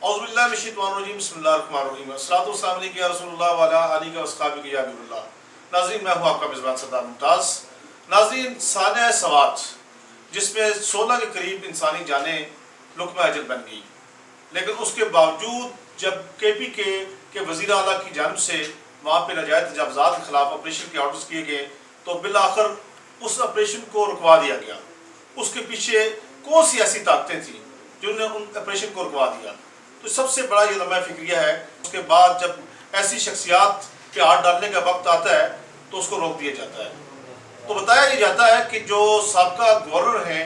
औज़ुबिल्लाहिमिनश्शैतानिर्रजीम बिस्मिल्लाहिर्रहमानिर्रहीम अस्सलातु वस्सलामु अलैका या रसूलुल्लाह व अला आलिका व अस्हाबिका या हबीबल्लाह। नाज़रीन, मैं हूँ आपका मेज़बान सरदार मुमताज़। नाज़रीन, सानिया सवात जिसमें 16 के करीब इंसानी जानें लुक़्मा अजल बन गई, लेकिन उसके बावजूद जब KPK के वज़ीर आला की जानिब से वहाँ पर नाजायज़ तजावुज़ात के ख़िलाफ़ ऑपरेशन के ऑर्डर्स किए गए तो बिलाखिर उस ऑपरेशन को रुकवा दिया गया। उसके पीछे कौन सी ऐसी ताकतें थीं जिन्होंने उन ऑपरेशन को रुकवा दिया? तो सबसे बड़ा ये लम्हा फिक्रिया है। उसके बाद जब ऐसी शख्सियात के हाथ डालने का वक्त आता है तो उसको रोक दिया जाता है। तो बताया ये जाता है कि जो साबका गवर्नर हैं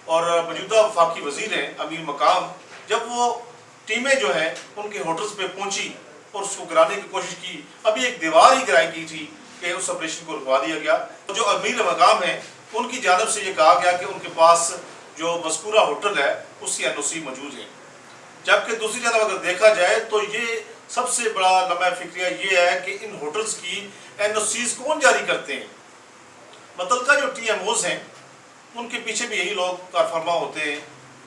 और मौजूदा वफाकी वज़ीर हैं अमीर मकाम, जब वो टीमें जो हैं उनके होटल्स पे पहुंची और उसको गिराने की कोशिश की, अभी एक दीवार ही गिराई गई थी कि उस ऑपरेशन को रुकवा दिया गया। जो अमीर मकाम हैं उनकी जानिब से ये कहा गया कि उनके पास जो मज़कूरा होटल है उसकी NOC मौजूद है। जबकि दूसरी जानब अगर देखा जाए तो ये सबसे बड़ा लम्हा फिक्रिया ये है कि इन होटल्स की NOCs कौन जारी करते हैं? मुतल्लिका जो TMOs हैं उनके पीछे भी यही लोग कारफरमा होते हैं,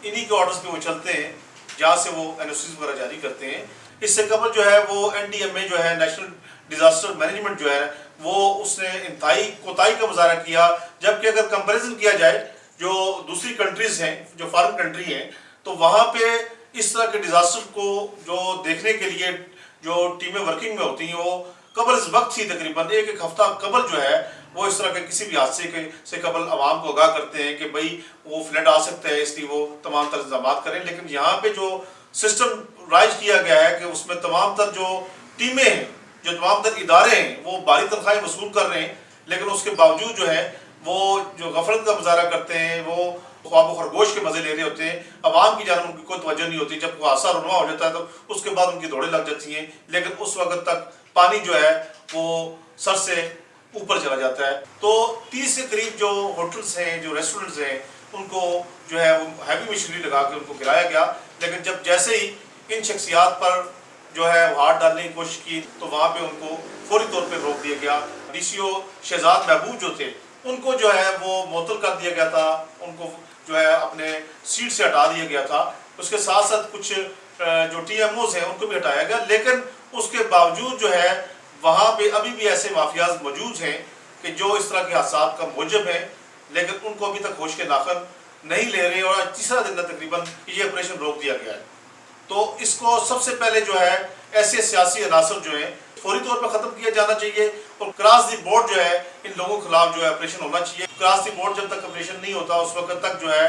इन्हीं के ऑर्डर्स पे वो चलते हैं जहाँ से वो NOCs वगैरह जारी करते हैं। इससे कबल जो है वो NDMA जो है, नेशनल डिज़ास्टर मैनेजमेंट जो है, वो उसने इंतहाई कोताही का मुजाहरा किया। जबकि अगर कंपैरिजन किया जाए जो दूसरी कंट्रीज़ हैं, जो फॉरेन कंट्री हैं, तो वहाँ पे इस तरह के डिज़ास्टर को जो देखने के लिए जो टीमें वर्किंग में होती हैं वो कबल इस वक्त ही तकरीबन एक हफ्ता कबल जो है वो इस तरह के किसी भी हादसे से कबल आवाम को आगाह करते हैं कि भाई वो फ्लड आ सकता है, इसलिए वो तमाम तर इंतजाम करें। लेकिन यहाँ पे जो सिस्टम राइज किया गया है कि उसमें तमाम तर जो टीमें हैं, जो तमाम तर इदारे हैं, वो भारी तनख्वाहें वसूल कर रहे हैं, लेकिन उसके बावजूद जो है वो जो गफलत का मुजाहरा करते हैं, वो ख्वाब खरगोश के मज़े ले रहे होते हैं। अवाम की जानब उनकी कोई तवज्जो नहीं होती। जब हादसा रुनवा हो जाता है तो उसके बाद उनकी दौड़ें लग जाती हैं, लेकिन उस वक्त तक पानी जो है वो सर से ऊपर चला जाता है। तो 30 के करीब जो होटल्स हैं, जो रेस्टोरेंट्स हैं, उनको जो है वो हैवी मशीनरी लगा के उनको गिराया गया। लेकिन जब जैसे ही इन शख्सियात पर जो है हाथ डालने की कोशिश की तो वहाँ पे उनको फौरी तौर पे रोक दिया गया। DCO शहजाद महबूब जो थे उनको जो है वो मुअत्तल कर दिया गया था, उनको जो है अपने सीट से हटा दिया गया था। उसके साथ साथ कुछ जो TMOs हैं उनको भी हटाया गया। लेकिन उसके बावजूद जो है वहाँ पे अभी भी ऐसे माफियाज मौजूद हैं कि जो इस तरह के हादसात का मूजब हैं, लेकिन उनको अभी तक होश के नाखन नहीं ले रहे और तीसरा दिन तकरीबन ये ऑपरेशन रोक दिया गया है। तो इसको सबसे पहले जो है ऐसे सियासी अनासर जो है फौरी तौर पर ख़त्म किया जाना चाहिए और क्रॉस द बोर्ड जो है इन लोगों के खिलाफ जो है ऑपरेशन होना चाहिए। क्रॉस द बोर्ड जब तक ऑपरेशन नहीं होता उस वक्त तक जो है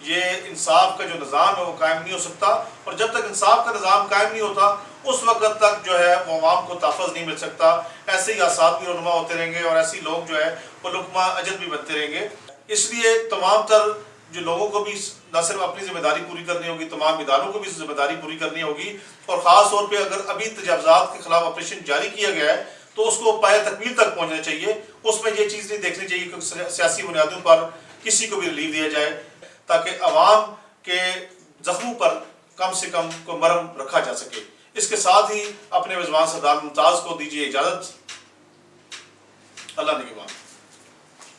ये इंसाफ का जो निज़ाम है वो कायम नहीं हो सकता, और जब तक इंसाफ का निज़ाम कायम नहीं होता उस वक्त तक जो है वो अवाम को तहफ़्फ़ुज़ नहीं मिल सकता। ऐसे ही आसाद भी रुनमा होते रहेंगे और ऐसे ही लोग जो है वो लुक़्मा अजल भी बनते रहेंगे। इसलिए तमाम तर जो लोगों को भी न सिर्फ अपनी जिम्मेदारी पूरी करनी होगी, तमाम इदारों को भी जिम्मेदारी पूरी करनी होगी। और ख़ास तौर पे अगर अभी तजावुज़ात के खिलाफ ऑपरेशन जारी किया गया है तो उसको पाए तकमील तक पहुँचना चाहिए। उसमें ये चीज़ नहीं देखनी चाहिए कि सियासी बुनियादों पर किसी को भी रिलीफ दिया जाए, ताकि अवाम के ज़ख्मों पर कम से कम को मरहम रखा जा सके। इसके साथ ही अपने मेज़बान सरदार मुमताज़ को दीजिए इजाज़त। अल्लाह निगहबान।